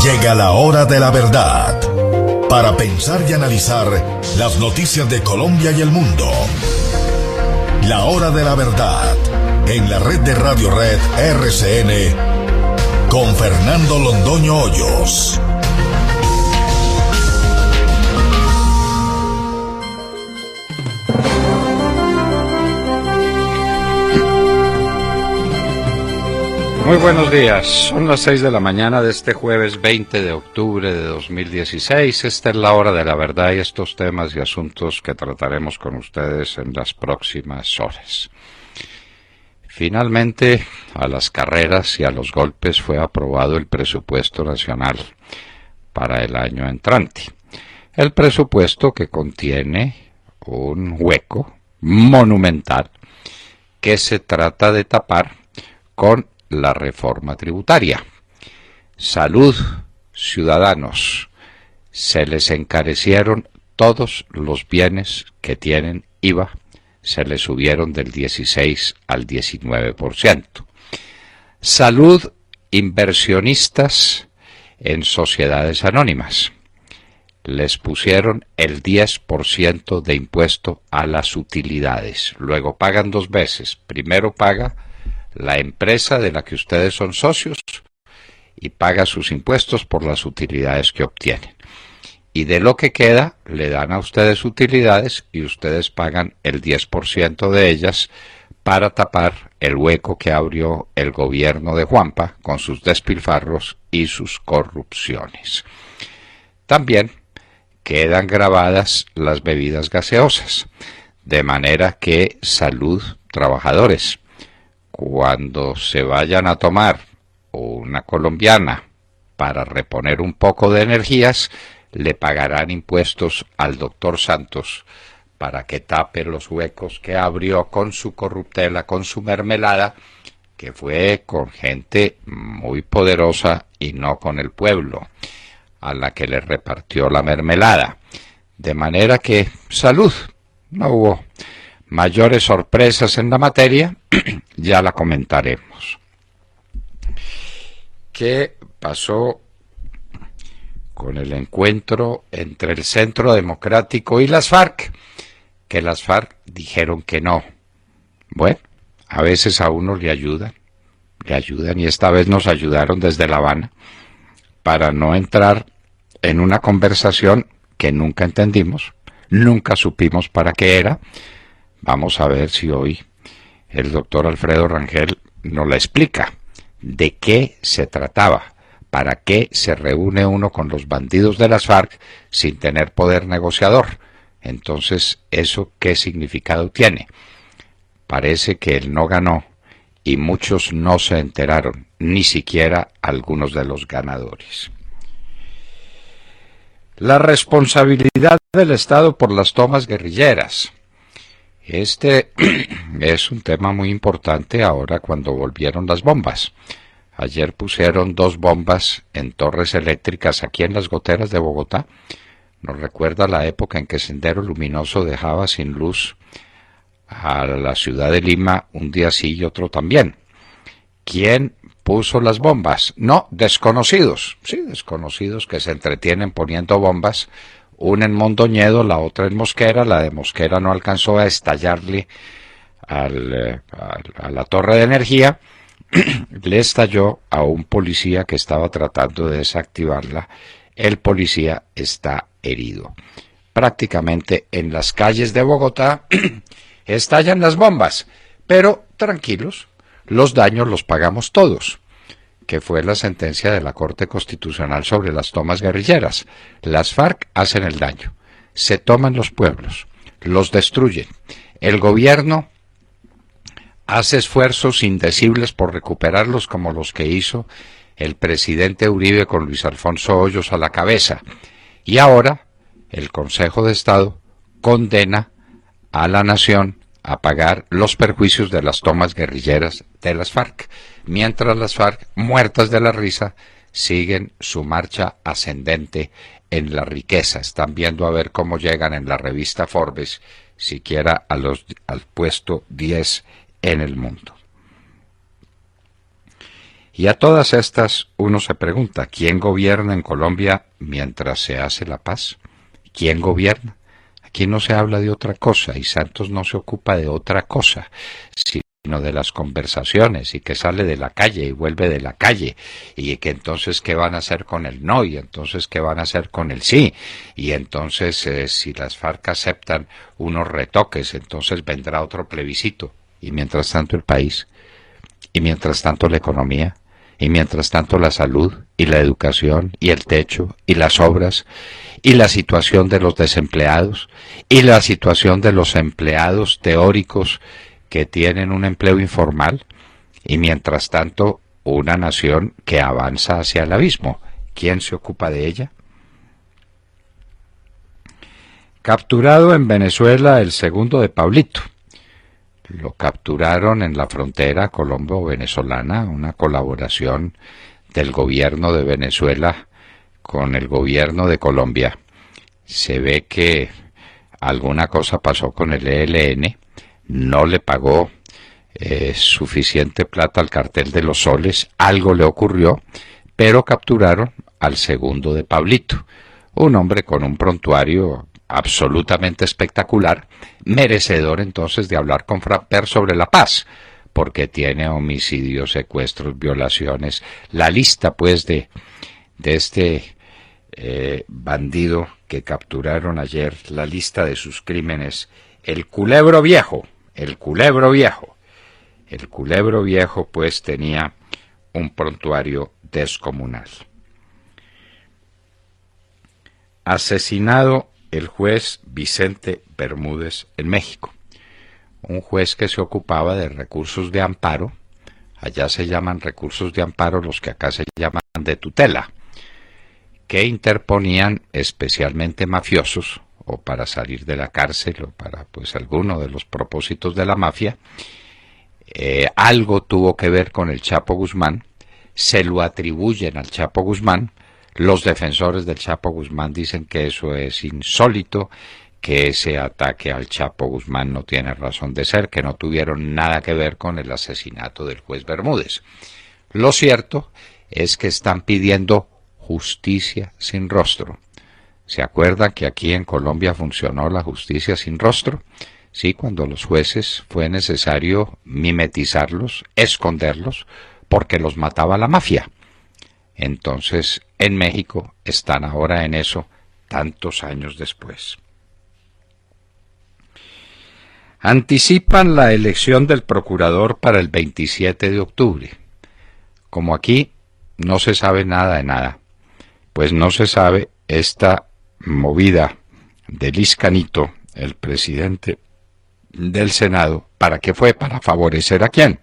Llega la hora de la verdad, para pensar y analizar las noticias de Colombia y el mundo. La hora de la verdad, en la red de Radio Red RCN, con Fernando Londoño Hoyos. Muy buenos días, son las 6 de la mañana de este jueves 20 de octubre de 2016. Esta es la hora de la verdad y estos temas y asuntos que trataremos con ustedes en las próximas horas. Finalmente, a las carreras y a los golpes fue aprobado el presupuesto nacional para el año entrante. El presupuesto que contiene un hueco monumental que se trata de tapar con la reforma tributaria. Salud, ciudadanos, se les encarecieron todos los bienes que tienen IVA, se les subieron del 16 al 19%. Salud, inversionistas en sociedades anónimas, les pusieron el 10% de impuesto a las utilidades. Luego pagan dos veces. Primero paga la empresa de la que ustedes son socios y paga sus impuestos por las utilidades que obtienen. Y de lo que queda, le dan a ustedes utilidades y ustedes pagan el 10% de ellas para tapar el hueco que abrió el gobierno de Juanpa con sus despilfarros y sus corrupciones. También quedan grabadas las bebidas gaseosas, de manera que salud, trabajadores, cuando se vayan a tomar una colombiana para reponer un poco de energías, le pagarán impuestos al doctor Santos para que tape los huecos que abrió con su corruptela, con su mermelada, que fue con gente muy poderosa y no con el pueblo, a la que le repartió la mermelada. De manera que, salud, no hubo mayores sorpresas en la materia, ya la comentaremos. ¿Qué pasó con el encuentro entre el Centro Democrático y las FARC? Que las FARC dijeron que no. Bueno, a veces a uno le ayudan y esta vez nos ayudaron desde La Habana para no entrar en una conversación que nunca entendimos, nunca supimos para qué era. Vamos a ver si hoy el doctor Alfredo Rangel nos la explica de qué se trataba, para qué se reúne uno con los bandidos de las FARC sin tener poder negociador. Entonces, ¿eso qué significado tiene? Parece que él no ganó y muchos no se enteraron, ni siquiera algunos de los ganadores. La responsabilidad del Estado por las tomas guerrilleras. Este es un tema muy importante ahora cuando volvieron las bombas. Ayer pusieron 2 bombas en torres eléctricas aquí en las goteras de Bogotá. Nos recuerda la época en que Sendero Luminoso dejaba sin luz a la ciudad de Lima un día sí y otro también. ¿Quién puso las bombas? No, desconocidos. Sí, desconocidos que se entretienen poniendo bombas. Una en Mondoñedo, la otra en Mosquera. La de Mosquera no alcanzó a estallarle a la torre de energía. Le estalló a un policía que estaba tratando de desactivarla. El policía está herido. Prácticamente en las calles de Bogotá estallan las bombas. Pero tranquilos, los daños los pagamos todos, que fue la sentencia de la Corte Constitucional sobre las tomas guerrilleras. Las FARC hacen el daño, se toman los pueblos, los destruyen. El gobierno hace esfuerzos indecibles por recuperarlos, como los que hizo el presidente Uribe con Luis Alfonso Hoyos a la cabeza. Y ahora el Consejo de Estado condena a la nación a pagar los perjuicios de las tomas guerrilleras de las FARC, mientras las FARC, muertas de la risa, siguen su marcha ascendente en la riqueza. Están viendo a ver cómo llegan en la revista Forbes, siquiera al puesto 10 en el mundo. Y a todas estas uno se pregunta, ¿quién gobierna en Colombia mientras se hace la paz? ¿Quién gobierna? Aquí no se habla de otra cosa y Santos no se ocupa de otra cosa, sino de las conversaciones y que sale de la calle y vuelve de la calle y que entonces qué van a hacer con el no y entonces qué van a hacer con el sí y entonces si las FARC aceptan unos retoques entonces vendrá otro plebiscito y mientras tanto el país y mientras tanto la economía y mientras tanto la salud y la educación y el techo y las obras y la situación de los desempleados y la situación de los empleados teóricos que tienen un empleo informal y mientras tanto una nación que avanza hacia el abismo. ¿Quién se ocupa de ella? Capturado en Venezuela el segundo de Pablito. Lo capturaron en la frontera colombo-venezolana, una colaboración del gobierno de Venezuela con el gobierno de Colombia. Se ve que alguna cosa pasó con el ELN, no le pagó suficiente plata al cartel de los soles, algo le ocurrió, pero capturaron al segundo de Pablito, un hombre con un prontuario absolutamente espectacular, merecedor entonces de hablar con Frapper sobre la paz, porque tiene homicidios, secuestros, violaciones, la lista pues de este bandido que capturaron ayer, la lista de sus crímenes, el culebro viejo, el culebro viejo. El culebro viejo pues tenía un prontuario descomunal. Asesinado el juez Vicente Bermúdez en México, un juez que se ocupaba de recursos de amparo, allá se llaman recursos de amparo los que acá se llaman de tutela, que interponían especialmente mafiosos, o para salir de la cárcel, o para pues alguno de los propósitos de la mafia. Algo tuvo que ver con el Chapo Guzmán, se lo atribuyen al Chapo Guzmán. Los defensores del Chapo Guzmán dicen que eso es insólito, que ese ataque al Chapo Guzmán no tiene razón de ser, que no tuvieron nada que ver con el asesinato del juez Bermúdez. Lo cierto es que están pidiendo justicia sin rostro. ¿Se acuerdan que aquí en Colombia funcionó la justicia sin rostro? Sí, cuando los jueces fue necesario mimetizarlos, esconderlos, porque los mataba la mafia. Entonces, en México están ahora en eso, tantos años después. Anticipan la elección del procurador para el 27 de octubre. Como aquí no se sabe nada de nada, pues no se sabe esta movida de Liz Canito, el presidente del Senado, ¿para qué fue? ¿Para favorecer a quién?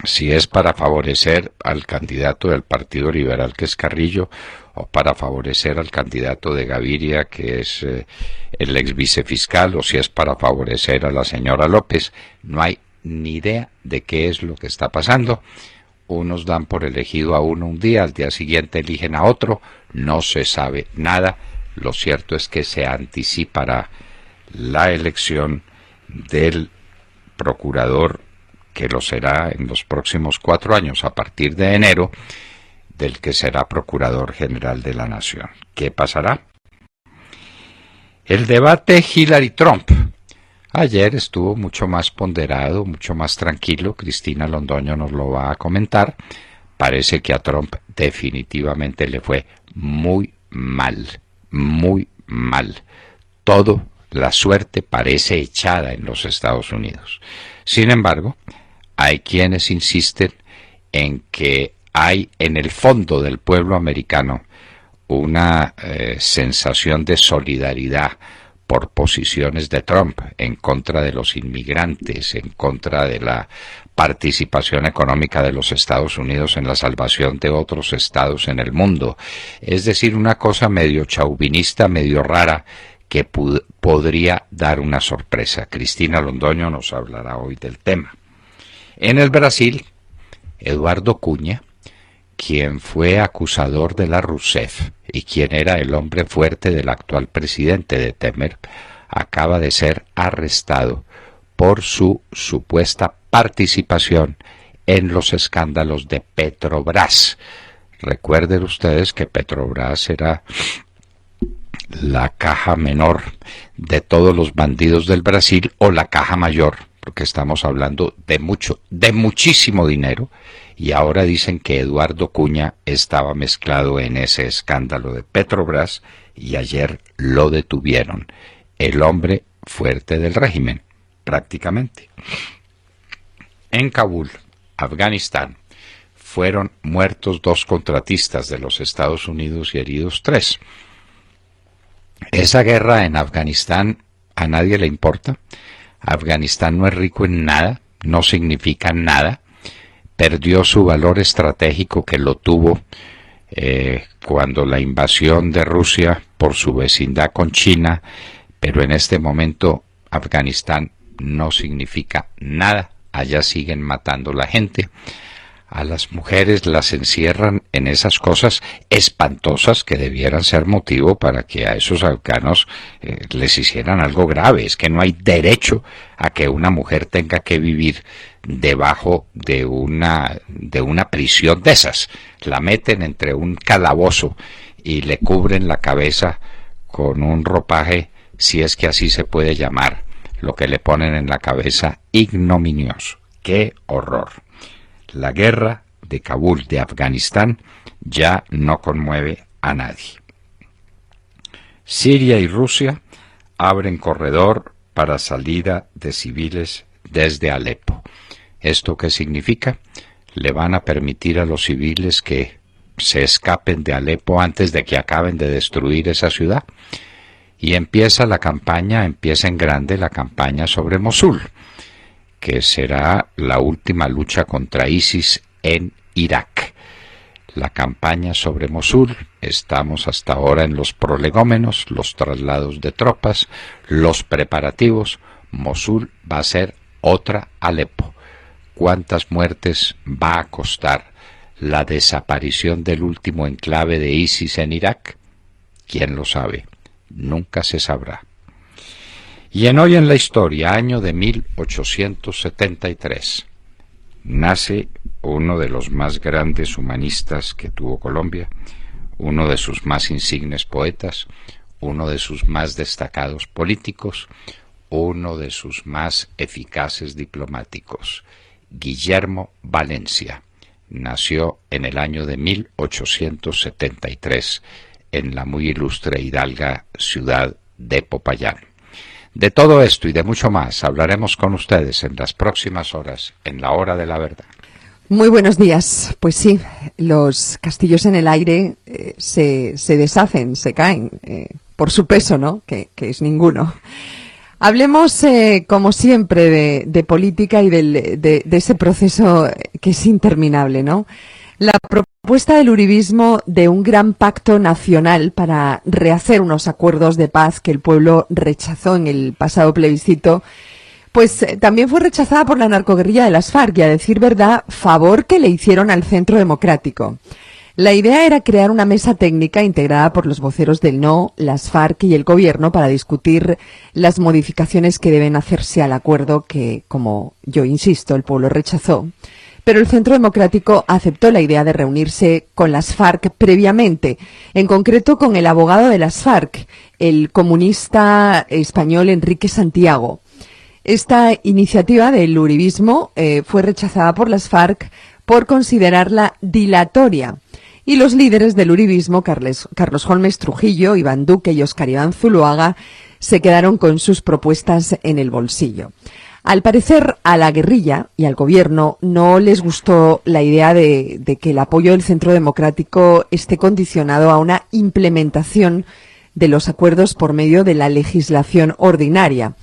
Si es para favorecer al candidato del Partido Liberal, que es Carrillo, o para favorecer al candidato de Gaviria, que es el ex vicefiscal, o si es para favorecer a la señora López, no hay ni idea de qué es lo que está pasando. Unos dan por elegido a uno un día, al día siguiente eligen a otro, no se sabe nada. Lo cierto es que se anticipará la elección del procurador, que lo será en los próximos 4 años, a partir de enero, del que será Procurador General de la Nación. ¿Qué pasará? El debate Hillary-Trump. Ayer estuvo mucho más ponderado, mucho más tranquilo. Cristina Londoño nos lo va a comentar. Parece que a Trump definitivamente le fue muy mal, muy mal. Todo, la suerte parece echada en los Estados Unidos. Sin embargo, hay quienes insisten en que hay en el fondo del pueblo americano una sensación de solidaridad por posiciones de Trump en contra de los inmigrantes, en contra de la participación económica de los Estados Unidos en la salvación de otros estados en el mundo. Es decir, una cosa medio chauvinista, medio rara, que podría dar una sorpresa. Cristina Londoño nos hablará hoy del tema. En el Brasil, Eduardo Cunha, quien fue acusador de la Rousseff y quien era el hombre fuerte del actual presidente de Temer, acaba de ser arrestado por su supuesta participación en los escándalos de Petrobras. Recuerden ustedes que Petrobras era la caja menor de todos los bandidos del Brasil, o la caja mayor, porque estamos hablando de muchísimo dinero, y ahora dicen que Eduardo Cuña estaba mezclado en ese escándalo de Petrobras, y ayer lo detuvieron. El hombre fuerte del régimen, prácticamente. En Kabul, Afganistán, fueron muertos 2 contratistas de los Estados Unidos y heridos 3. Esa guerra en Afganistán a nadie le importa. Afganistán no es rico en nada, no significa nada. Perdió su valor estratégico que lo tuvo cuando la invasión de Rusia por su vecindad con China, pero en este momento Afganistán no significa nada. Allá siguen matando la gente. A las mujeres las encierran en esas cosas espantosas que debieran ser motivo para que a esos afganos les hicieran algo grave. Es que no hay derecho a que una mujer tenga que vivir debajo de una prisión de esas. La meten entre un calabozo y le cubren la cabeza con un ropaje, si es que así se puede llamar, lo que le ponen en la cabeza, ignominioso. ¡Qué horror! La guerra de Kabul, de Afganistán, ya no conmueve a nadie. Siria y Rusia abren corredor para salida de civiles desde Alepo. ¿Esto qué significa? Le van a permitir a los civiles que se escapen de Alepo antes de que acaben de destruir esa ciudad. Y empieza en grande la campaña sobre Mosul, que será la última lucha contra ISIS en Irak. La campaña sobre Mosul, estamos hasta ahora en los prolegómenos, los traslados de tropas, los preparativos. Mosul va a ser otra Alepo. ¿Cuántas muertes va a costar la desaparición del último enclave de ISIS en Irak? ¿Quién lo sabe? Nunca se sabrá. Y en Hoy en la Historia, año de 1873, nace uno de los más grandes humanistas que tuvo Colombia, uno de sus más insignes poetas, uno de sus más destacados políticos, uno de sus más eficaces diplomáticos, Guillermo Valencia. Nació en el año de 1873 en la muy ilustre hidalga ciudad de Popayán. De todo esto y de mucho más hablaremos con ustedes en las próximas horas, en la Hora de la Verdad. Muy buenos días. Pues sí, los castillos en el aire se deshacen, se caen, por su peso, ¿no? Que es ninguno. Hablemos, como siempre, de política y de ese proceso que es interminable, ¿no? La propuesta del uribismo de un gran pacto nacional para rehacer unos acuerdos de paz que el pueblo rechazó en el pasado plebiscito, pues también fue rechazada por la narcoguerrilla de las FARC y, a decir verdad, favor que le hicieron al Centro Democrático. La idea era crear una mesa técnica integrada por los voceros del No, las FARC y el Gobierno para discutir las modificaciones que deben hacerse al acuerdo que, como yo insisto, el pueblo rechazó. Pero el Centro Democrático aceptó la idea de reunirse con las FARC previamente, en concreto con el abogado de las FARC, el comunista español Enrique Santiago. Esta iniciativa del uribismo fue rechazada por las FARC por considerarla dilatoria, y los líderes del uribismo, Carlos Holmes Trujillo, Iván Duque y Óscar Iván Zuloaga, se quedaron con sus propuestas en el bolsillo. Al parecer, a la guerrilla y al gobierno no les gustó la idea de que el apoyo del Centro Democrático esté condicionado a una implementación de los acuerdos por medio de la legislación ordinaria.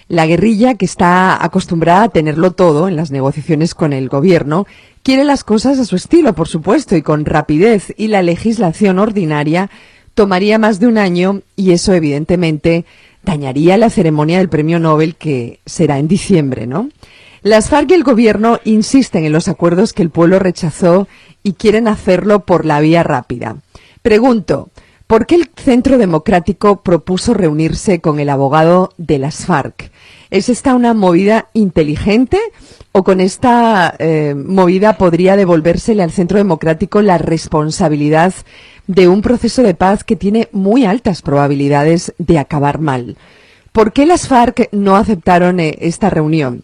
La guerrilla, que está acostumbrada a tenerlo todo en las negociaciones con el gobierno, quiere las cosas a su estilo, por supuesto, y con rapidez, y la legislación ordinaria tomaría más de un año, y eso, evidentemente, dañaría la ceremonia del Premio Nobel, que será en diciembre, ¿no? Las FARC y el gobierno insisten en los acuerdos que el pueblo rechazó y quieren hacerlo por la vía rápida. Pregunto, ¿por qué el Centro Democrático propuso reunirse con el abogado de las FARC? ¿Es esta una movida inteligente o con esta movida podría devolvérsele al Centro Democrático la responsabilidad de un proceso de paz que tiene muy altas probabilidades de acabar mal? ¿Por qué las FARC no aceptaron esta reunión?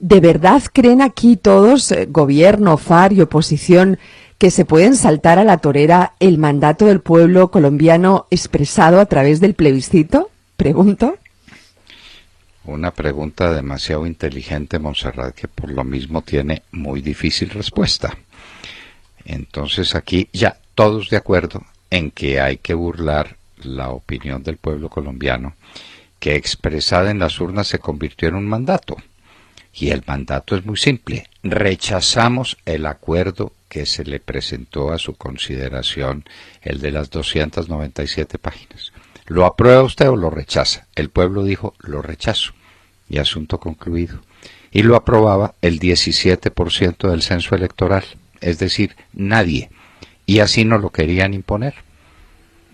¿De verdad creen aquí todos, gobierno, FARC y oposición, que se pueden saltar a la torera el mandato del pueblo colombiano expresado a través del plebiscito? Pregunto. Una pregunta demasiado inteligente, Montserrat, que por lo mismo tiene muy difícil respuesta. Entonces aquí ya todos de acuerdo en que hay que burlar la opinión del pueblo colombiano, que expresada en las urnas se convirtió en un mandato. Y el mandato es muy simple: rechazamos el acuerdo que se le presentó a su consideración, el de las 297 páginas. ¿Lo aprueba usted o lo rechaza? El pueblo dijo: lo rechazo, y asunto concluido. Y lo aprobaba el 17% del censo electoral, es decir, nadie. Y así no lo querían imponer.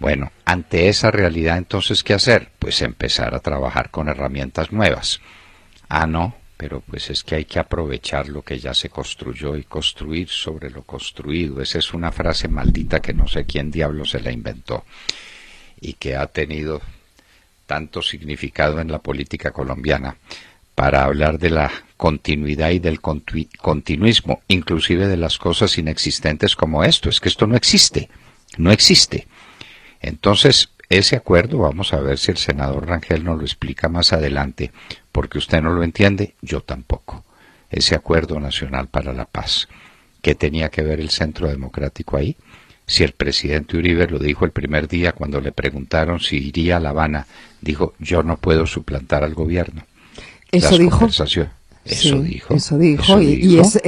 Bueno, ante esa realidad, entonces, ¿qué hacer? Pues empezar a trabajar con herramientas nuevas. No, pero pues es que hay que aprovechar lo que ya se construyó y construir sobre lo construido. Esa es una frase maldita que no sé quién diablo se la inventó y que ha tenido tanto significado en la política colombiana para hablar de la continuidad y del continuismo, inclusive de las cosas inexistentes como esto. Es que esto no existe, no existe. Entonces, ese acuerdo, vamos a ver si el senador Rangel nos lo explica más adelante, porque usted no lo entiende, yo tampoco. Ese acuerdo nacional para la paz, ¿qué tenía que ver el Centro Democrático ahí? Si el presidente Uribe lo dijo el primer día cuando le preguntaron si iría a La Habana, dijo: yo no puedo suplantar al gobierno. Eso dijo. Eso dijo. Y es,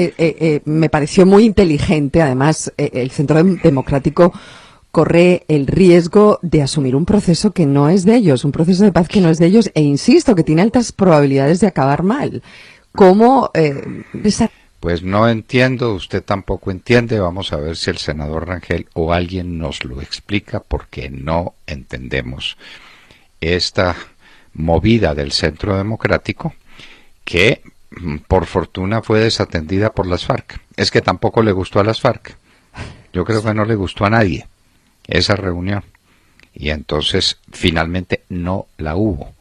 me pareció muy inteligente. Además, el Centro Democrático corre el riesgo de asumir un proceso que no es de ellos, un proceso de paz que no es de ellos, e insisto, que tiene altas probabilidades de acabar mal. ¿Cómo Pues no entiendo, usted tampoco entiende. Vamos a ver si el senador Rangel o alguien nos lo explica, porque no entendemos esta movida del Centro Democrático, que por fortuna fue desatendida por las FARC. Es que tampoco le gustó a las FARC. Yo creo que no le gustó a nadie esa reunión. Y entonces finalmente no la hubo.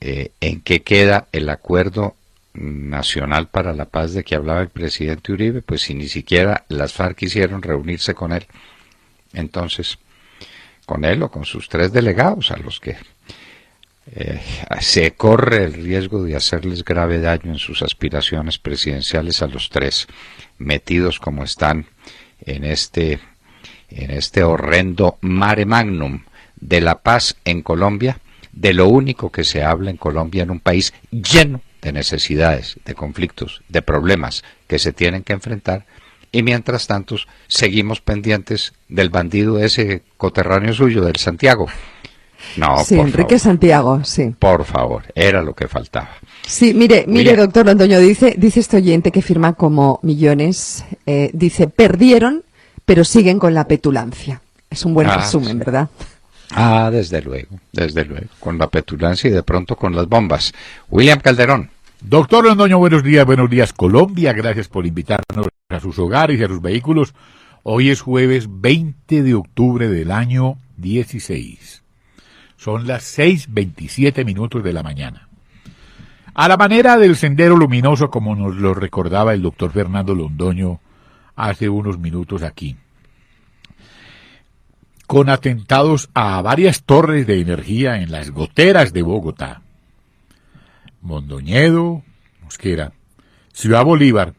¿En qué queda el acuerdo nacional para la paz de que hablaba el presidente Uribe? Pues si ni siquiera las FARC quisieron reunirse con él. Entonces, con él o con sus 3 delegados, a los que se corre el riesgo de hacerles grave daño en sus aspiraciones presidenciales a los 3, metidos como están en este horrendo mare magnum de la paz en Colombia, de lo único que se habla en Colombia, en un país lleno de necesidades, de conflictos, de problemas que se tienen que enfrentar, y mientras tanto seguimos pendientes del bandido ese coterráneo suyo, del Santiago. No, sí, por Enrique favor. Santiago, sí. Por favor, era lo que faltaba. Sí, mire, doctor Londoño, dice este oyente que firma como millones, dice: perdieron, pero siguen con la petulancia. Es un buen resumen, sí. ¿Verdad? Desde luego, con la petulancia y de pronto con las bombas. William Calderón. Doctor Londoño, buenos días Colombia, gracias por invitarnos a sus hogares y a sus vehículos. Hoy es jueves 20 de octubre del año 16. Son las 6:27 de la mañana. A la manera del sendero luminoso, como nos lo recordaba el doctor Fernando Londoño hace unos minutos aquí, con atentados a varias torres de energía en las goteras de Bogotá, Mondoñedo, Mosquera, Ciudad Bolívar,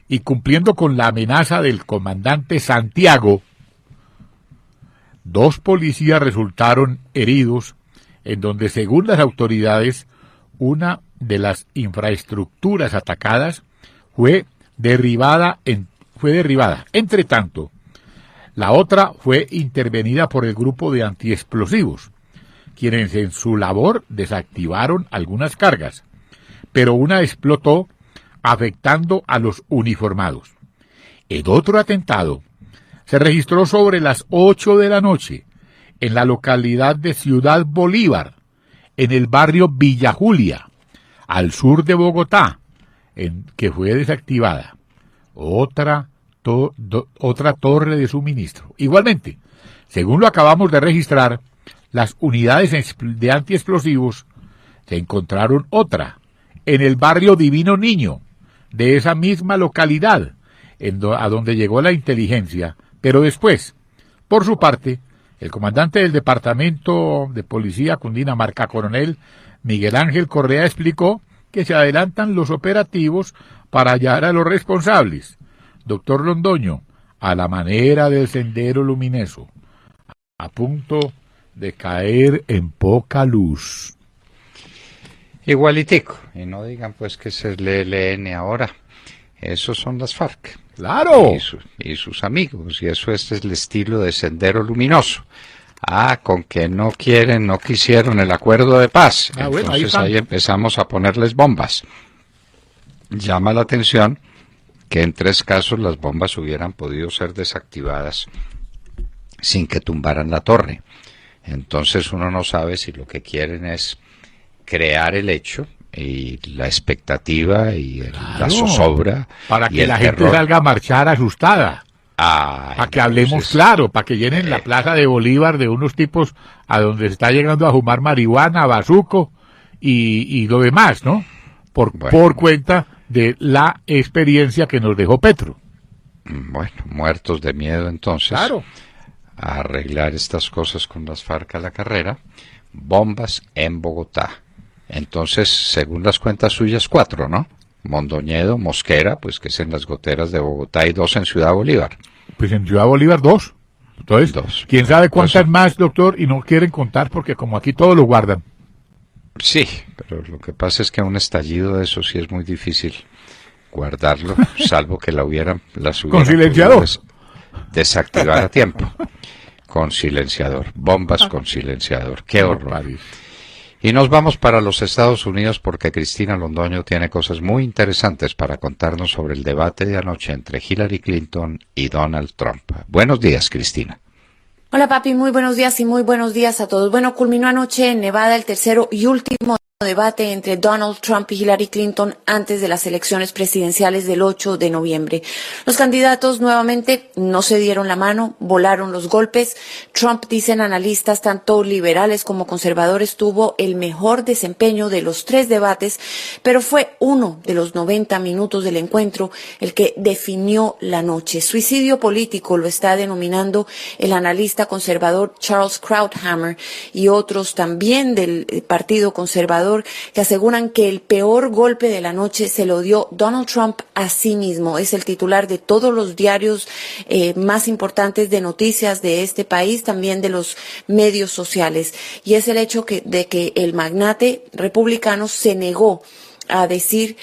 y cumpliendo con la amenaza del comandante Santiago, 2 policías resultaron heridos, en donde, según las autoridades, una de las infraestructuras atacadas fue derribada. Entre tanto, la otra fue intervenida por el grupo de antiexplosivos, quienes en su labor desactivaron algunas cargas, pero una explotó, afectando a los uniformados. El otro atentado se registró sobre las 8 de la noche en la localidad de Ciudad Bolívar, en el barrio Villa Julia, al sur de Bogotá, que fue desactivada otra torre de suministro. Igualmente, según lo acabamos de registrar, las unidades de antiexplosivos se encontraron otra en el barrio Divino Niño de esa misma localidad, a donde llegó la inteligencia. Pero después, por su parte, el comandante del Departamento de Policía Cundinamarca, coronel Miguel Ángel Correa, explicó que se adelantan los operativos para hallar a los responsables. Doctor Londoño, a la manera del sendero luminoso, a punto de caer en poca luz. Igualitico, y no digan pues que es el ELN ahora, esos son las FARC. ¡Claro! Y sus amigos, y eso es el estilo de sendero luminoso. Con que no quisieron el acuerdo de paz. Entonces ahí empezamos a ponerles bombas. Llama la atención que en 3 casos las bombas hubieran podido ser desactivadas sin que tumbaran la torre. Entonces uno no sabe si lo que quieren es crear el hecho y la expectativa y la zozobra para y que la gente salga a marchar asustada. Para que hablemos claro, para que llenen la plaza de Bolívar de unos tipos a donde se está llegando a fumar marihuana, bazuco y lo demás, ¿no? Por cuenta de la experiencia que nos dejó Petro. Bueno, muertos de miedo entonces. Claro. A arreglar estas cosas con las FARC a la carrera. Bombas en Bogotá. Entonces, según las cuentas suyas, 4, ¿no? Mondoñedo, Mosquera, pues que es en las goteras de Bogotá, y 2 en Ciudad Bolívar. Pues en Ciudad Bolívar 2. Entonces, 2. ¿Quién sabe cuántas más, doctor? Y no quieren contar porque como aquí todo lo guardan. Sí, pero lo que pasa es que un estallido de eso sí es muy difícil guardarlo, salvo que las hubieran con silenciador desactivar a tiempo. Con silenciador, bombas con silenciador. ¡Qué horror! Y nos vamos para los Estados Unidos porque Cristina Londoño tiene cosas muy interesantes para contarnos sobre el debate de anoche entre Hillary Clinton y Donald Trump. Buenos días, Cristina. Hola, papi, muy buenos días y muy buenos días a todos. Bueno, culminó anoche en Nevada el tercero y último debate entre Donald Trump y Hillary Clinton antes de las elecciones presidenciales del 8 de noviembre. Los candidatos nuevamente no se dieron la mano, volaron los golpes. Trump, dicen analistas, tanto liberales como conservadores, tuvo el mejor desempeño de los 3 debates, pero fue uno de los 90 minutos del encuentro el que definió la noche. Suicidio político lo está denominando el analista conservador Charles Krauthammer y otros también del Partido Conservador, que aseguran que el peor golpe de la noche se lo dio Donald Trump a sí mismo. Es el titular de todos los diarios más importantes de noticias de este país, también de los medios sociales. Y es el hecho de que el magnate republicano se negó a decir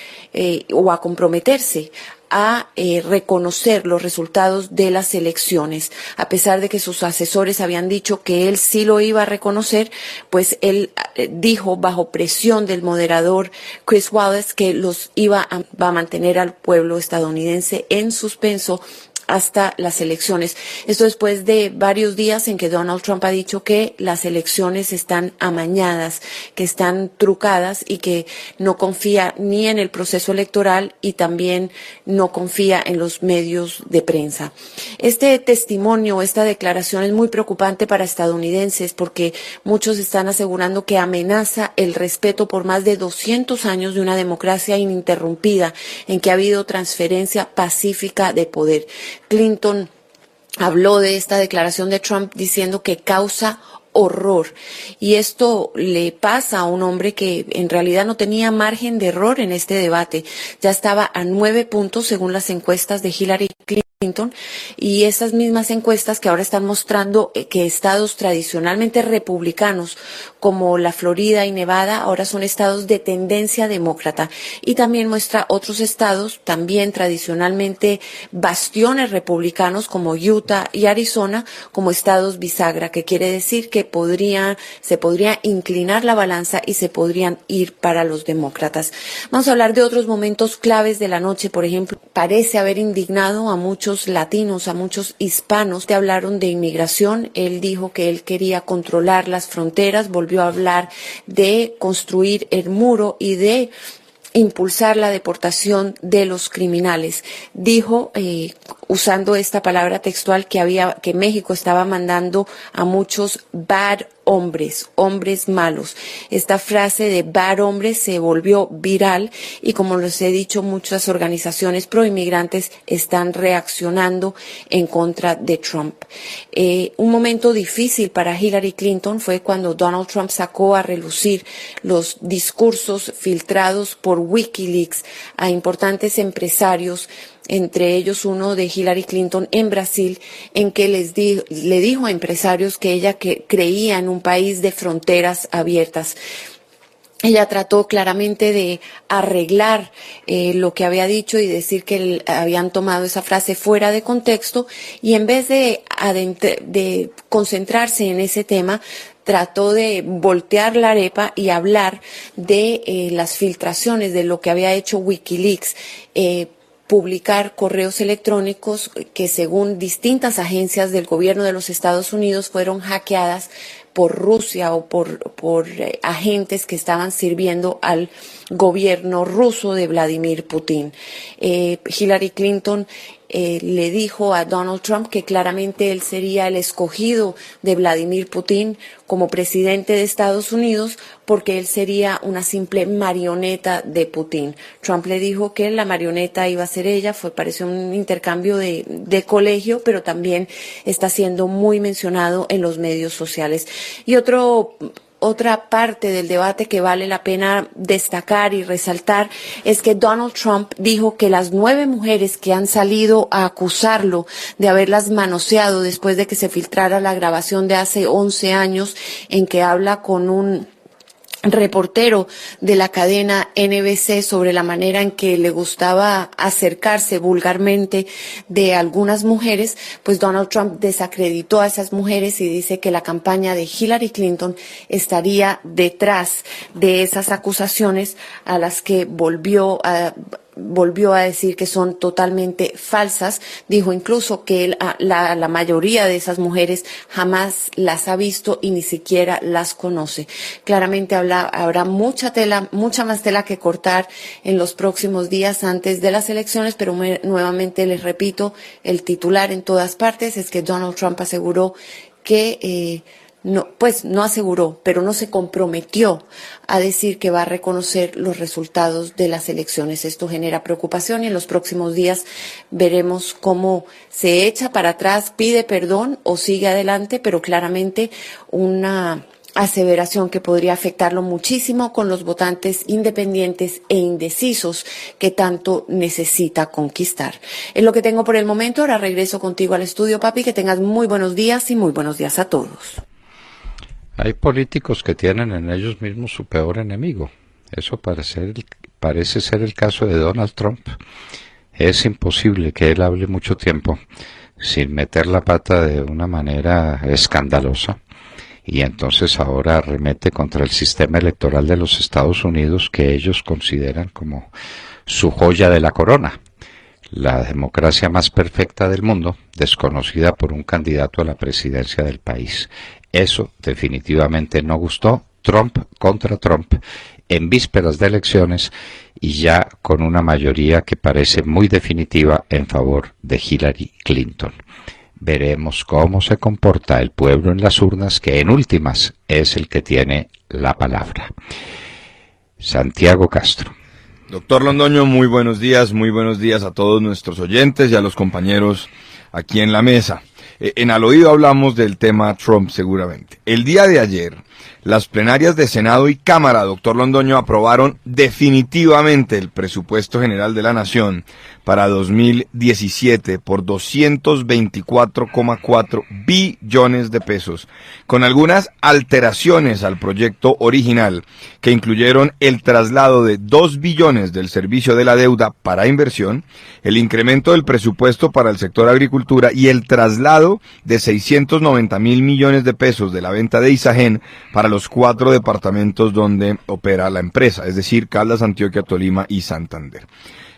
o a comprometerse a reconocer los resultados de las elecciones. A pesar de que sus asesores habían dicho que él sí lo iba a reconocer, pues él dijo bajo presión del moderador Chris Wallace que va a mantener al pueblo estadounidense en suspenso hasta las elecciones. Esto después de varios días en que Donald Trump ha dicho que las elecciones están amañadas, que están trucadas y que no confía ni en el proceso electoral y también no confía en los medios de prensa. Este testimonio, esta declaración es muy preocupante para estadounidenses porque muchos están asegurando que amenaza el respeto por más de 200 años de una democracia ininterrumpida en que ha habido transferencia pacífica de poder. Clinton habló de esta declaración de Trump diciendo que causa horror. Y esto le pasa a un hombre que en realidad no tenía margen de error en este debate. Ya estaba a 9 puntos según las encuestas de Hillary Clinton, y esas mismas encuestas que ahora están mostrando que estados tradicionalmente republicanos como la Florida y Nevada ahora son estados de tendencia demócrata, y también muestra otros estados también tradicionalmente bastiones republicanos como Utah y Arizona como estados bisagra, que quiere decir que se podría inclinar la balanza y se podrían ir para los demócratas. Vamos a hablar de otros momentos claves de la noche. Por ejemplo, parece haber indignado a muchos muchos latinos, a muchos hispanos. Te hablaron de inmigración. Él dijo que él quería controlar las fronteras, volvió a hablar de construir el muro y de impulsar la deportación de los criminales. Dijo, usando esta palabra textual, que México estaba mandando a muchos bad hombres malos. Esta frase de bad hombres se volvió viral y, como les he dicho, muchas organizaciones proinmigrantes están reaccionando en contra de Trump. Un momento difícil para Hillary Clinton fue cuando Donald Trump sacó a relucir los discursos filtrados por WikiLeaks a importantes empresarios, entre ellos uno de Hillary Clinton en Brasil, en que le dijo a empresarios que ella creía en un país de fronteras abiertas. Ella trató claramente de arreglar lo que había dicho y decir que habían tomado esa frase fuera de contexto, y en vez de concentrarse en ese tema, trató de voltear la arepa y hablar de las filtraciones, de lo que había hecho WikiLeaks, publicar correos electrónicos que, según distintas agencias del gobierno de los Estados Unidos, fueron hackeadas por Rusia o por agentes que estaban sirviendo al gobierno ruso de Vladimir Putin. Hillary Clinton le dijo a Donald Trump que claramente él sería el escogido de Vladimir Putin como presidente de Estados Unidos, porque él sería una simple marioneta de Putin. Trump le dijo que la marioneta iba a ser ella. Pareció un intercambio de colegio, pero también está siendo muy mencionado en los medios sociales. Y otra parte del debate que vale la pena destacar y resaltar es que Donald Trump dijo que las 9 mujeres que han salido a acusarlo de haberlas manoseado después de que se filtrara la grabación de hace 11 años en que habla con un reportero de la cadena NBC sobre la manera en que le gustaba acercarse vulgarmente de algunas mujeres, pues Donald Trump desacreditó a esas mujeres y dice que la campaña de Hillary Clinton estaría detrás de esas acusaciones, a las que volvió a decir que son totalmente falsas. Dijo incluso que la mayoría de esas mujeres jamás las ha visto y ni siquiera las conoce. Claramente habrá mucha más tela que cortar en los próximos días antes de las elecciones, pero nuevamente les repito, el titular en todas partes es que Donald Trump aseguró que no aseguró, pero no se comprometió a decir que va a reconocer los resultados de las elecciones. Esto genera preocupación y en los próximos días veremos cómo se echa para atrás, pide perdón o sigue adelante, pero claramente una aseveración que podría afectarlo muchísimo con los votantes independientes e indecisos que tanto necesita conquistar. Es lo que tengo por el momento. Ahora regreso contigo al estudio, papi. Que tengas muy buenos días y muy buenos días a todos. Hay políticos que tienen en ellos mismos su peor enemigo. Eso parece ser el caso de Donald Trump. Es imposible que él hable mucho tiempo sin meter la pata de una manera escandalosa, y entonces ahora arremete contra el sistema electoral de los Estados Unidos, que ellos consideran como su joya de la corona, la democracia más perfecta del mundo, desconocida por un candidato a la presidencia del país. Eso definitivamente no gustó. Trump contra Trump en vísperas de elecciones, y ya con una mayoría que parece muy definitiva en favor de Hillary Clinton. Veremos cómo se comporta el pueblo en las urnas, que en últimas es el que tiene la palabra. Santiago Castro. Doctor Londoño, muy buenos días a todos nuestros oyentes y a los compañeros aquí en la mesa. En Al Oído hablamos del tema Trump seguramente. El día de ayer, las plenarias de Senado y Cámara, doctor Londoño, aprobaron definitivamente el presupuesto general de la Nación para 2017 por 224,4 billones de pesos, con algunas alteraciones al proyecto original, que incluyeron el traslado de 2 billones del servicio de la deuda para inversión, el incremento del presupuesto para el sector agricultura y el traslado de 690,000 millones de pesos de la venta de Isagen para los 4 departamentos donde opera la empresa, es decir, Caldas, Antioquia, Tolima y Santander.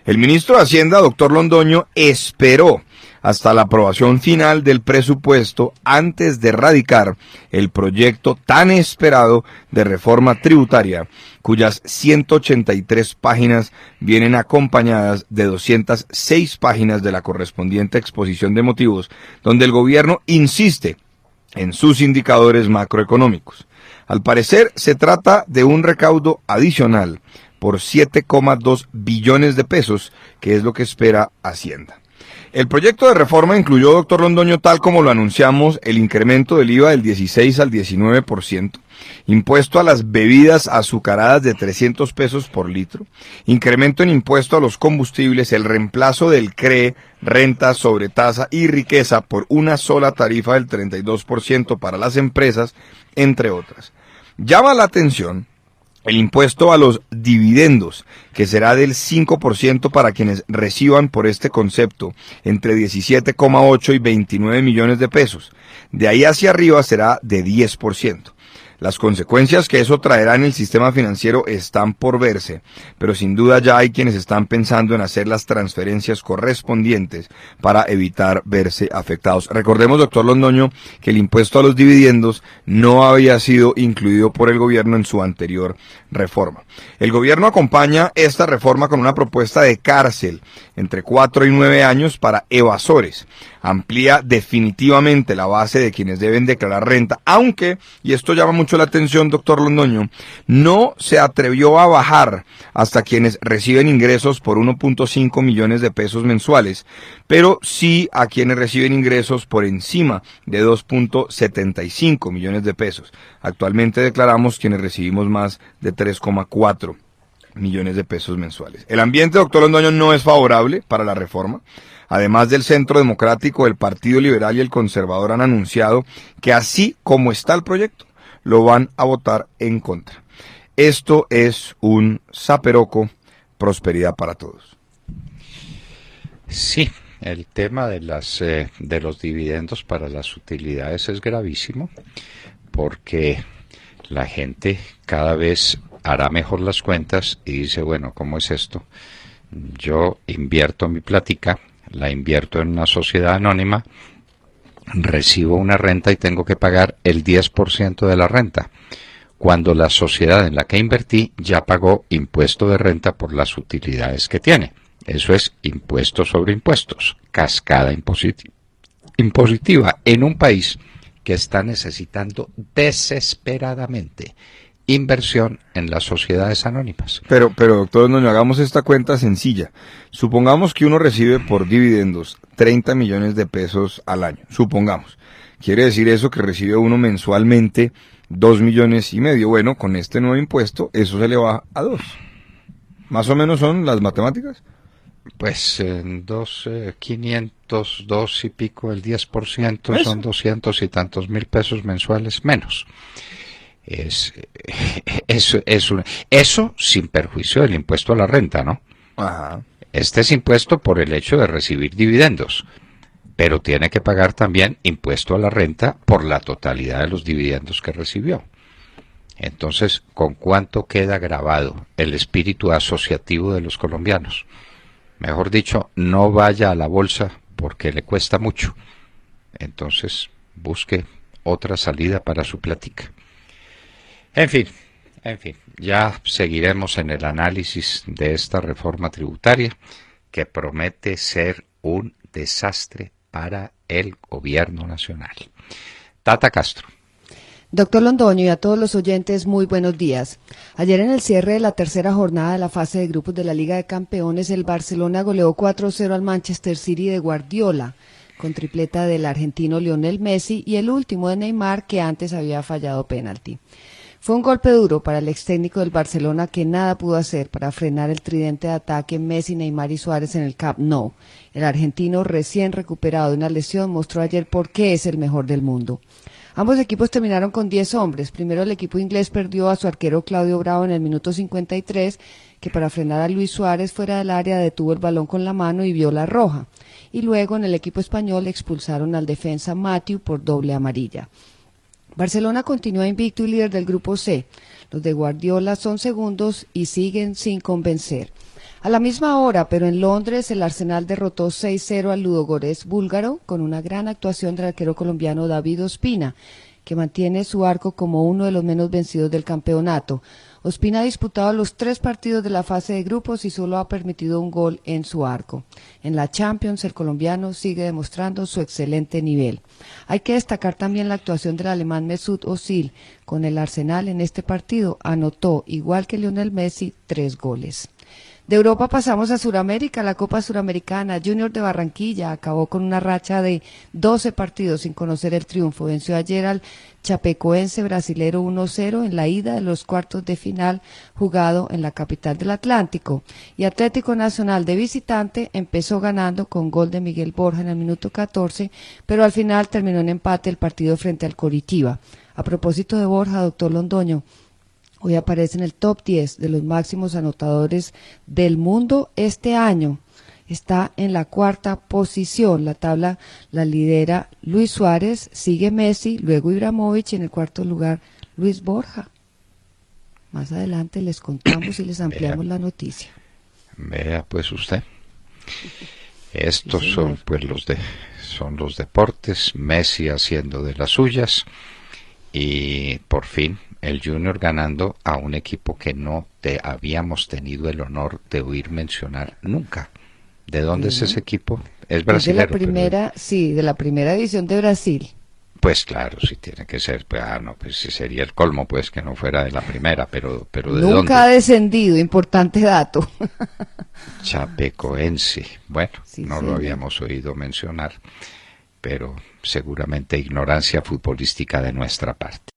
El ministro de Hacienda, doctor Londoño, esperó hasta la aprobación final del presupuesto antes de radicar el proyecto tan esperado de reforma tributaria, cuyas 183 páginas vienen acompañadas de 206 páginas de la correspondiente exposición de motivos, donde el gobierno insiste en sus indicadores macroeconómicos. Al parecer, se trata de un recaudo adicional por 7,2 billones de pesos, que es lo que espera Hacienda. El proyecto de reforma incluyó, doctor Londoño, tal como lo anunciamos, el incremento del IVA del 16 al 19%, impuesto a las bebidas azucaradas de 300 pesos por litro, incremento en impuesto a los combustibles, el reemplazo del CRE, renta sobre tasa y riqueza por una sola tarifa del 32% para las empresas, entre otras. Llama la atención el impuesto a los dividendos, que será del 5% para quienes reciban por este concepto entre 17,8 y 29 millones de pesos. De ahí hacia arriba será de 10%. Las consecuencias que eso traerá en el sistema financiero están por verse, pero sin duda ya hay quienes están pensando en hacer las transferencias correspondientes para evitar verse afectados. Recordemos, doctor Londoño, que el impuesto a los dividendos no había sido incluido por el gobierno en su anterior reforma. El gobierno acompaña esta reforma con una propuesta de cárcel entre 4 y 9 años para evasores. Amplía definitivamente la base de quienes deben declarar renta, aunque, y esto llama mucho la atención, doctor Londoño, no se atrevió a bajar hasta quienes reciben ingresos por 1.5 millones de pesos mensuales, pero sí a quienes reciben ingresos por encima de 2.75 millones de pesos. Actualmente declaramos quienes recibimos más de 3,4 millones de pesos mensuales. El ambiente, doctor Londoño, no es favorable para la reforma. Además del Centro Democrático, el Partido Liberal y el Conservador han anunciado que así como está el proyecto, lo van a votar en contra. Esto es un zaperoco, prosperidad para todos. Sí, el tema de los dividendos para las utilidades es gravísimo, porque la gente cada vez hará mejor las cuentas y dice, bueno, ¿cómo es esto? Yo invierto mi plática, la invierto en una sociedad anónima, recibo una renta y tengo que pagar el 10% de la renta, cuando la sociedad en la que invertí ya pagó impuesto de renta por las utilidades que tiene. Eso es impuesto sobre impuestos, cascada impositiva en un país que está necesitando desesperadamente inversión en las sociedades anónimas. Pero doctor, no hagamos esta cuenta sencilla. Supongamos que uno recibe por dividendos 30 millones de pesos al año. Supongamos. Quiere decir eso que recibe uno mensualmente 2,5 millones. Bueno, con este nuevo impuesto, eso se le baja a 2. Más o menos son las matemáticas. Pues 502 y pico, el 10% ¿eso? Son 200 y tantos mil pesos mensuales menos. Eso sin perjuicio del impuesto a la renta, ¿no? Ajá. Este es impuesto por el hecho de recibir dividendos, pero tiene que pagar también impuesto a la renta por la totalidad de los dividendos que recibió. Entonces, ¿con cuánto queda grabado el espíritu asociativo de los colombianos? Mejor dicho, no vaya a la bolsa porque le cuesta mucho. Entonces, busque otra salida para su plática. En fin, ya seguiremos en el análisis de esta reforma tributaria que promete ser un desastre para el gobierno nacional. Tata Castro. Doctor Londoño y a todos los oyentes, muy buenos días. Ayer en el cierre de la tercera jornada de la fase de grupos de la Liga de Campeones, el Barcelona goleó 4-0 al Manchester City de Guardiola, con tripleta del argentino Lionel Messi y el último de Neymar, que antes había fallado penalti. Fue un golpe duro para el ex técnico del Barcelona, que nada pudo hacer para frenar el tridente de ataque Messi, Neymar y Suárez en el Camp Nou. El argentino, recién recuperado de una lesión, mostró ayer por qué es el mejor del mundo. Ambos equipos terminaron con 10 hombres. Primero el equipo inglés perdió a su arquero Claudio Bravo en el minuto 53, que para frenar a Luis Suárez fuera del área detuvo el balón con la mano y vio la roja. Y luego en el equipo español expulsaron al defensa Mathieu por doble amarilla. Barcelona continúa invicto y líder del grupo C. Los de Guardiola son segundos y siguen sin convencer. A la misma hora, pero en Londres, el Arsenal derrotó 6-0 al Ludogorets búlgaro con una gran actuación del arquero colombiano David Ospina, que mantiene su arco como uno de los menos vencidos del campeonato. Ospina ha disputado los 3 partidos de la fase de grupos y solo ha permitido un gol en su arco. En la Champions, el colombiano sigue demostrando su excelente nivel. Hay que destacar también la actuación del alemán Mesut Özil. Con el Arsenal en este partido anotó, igual que Lionel Messi, 3 goles. De Europa pasamos a Sudamérica. La Copa Suramericana. Junior de Barranquilla acabó con una racha de 12 partidos sin conocer el triunfo. Venció ayer al Chapecoense brasilero 1-0 en la ida de los cuartos de final jugado en la capital del Atlántico. Y Atlético Nacional de visitante empezó ganando con gol de Miguel Borja en el minuto 14, pero al final terminó en empate el partido frente al Coritiba. A propósito de Borja, doctor Londoño, hoy aparece en el top 10 de los máximos anotadores del mundo este año. Está en la 4ª posición. La tabla la lidera Luis Suárez, sigue Messi, luego Ibrahimovic y en el 4º lugar Luis Borja. Más adelante les contamos y les ampliamos la noticia. Vea pues usted. Estos son pues son los deportes, Messi haciendo de las suyas y por fin el Junior ganando a un equipo que no habíamos tenido el honor de oír mencionar nunca. ¿De dónde es ese equipo? Es brasileño. De la primera división de Brasil. Pues claro, sí tiene que ser. Pues sí sería el colmo, pues que no fuera de la primera, pero ¿de dónde? Nunca ha descendido, importante dato. Chapecoense. Bueno, sí, no lo habíamos oído mencionar, pero seguramente ignorancia futbolística de nuestra parte.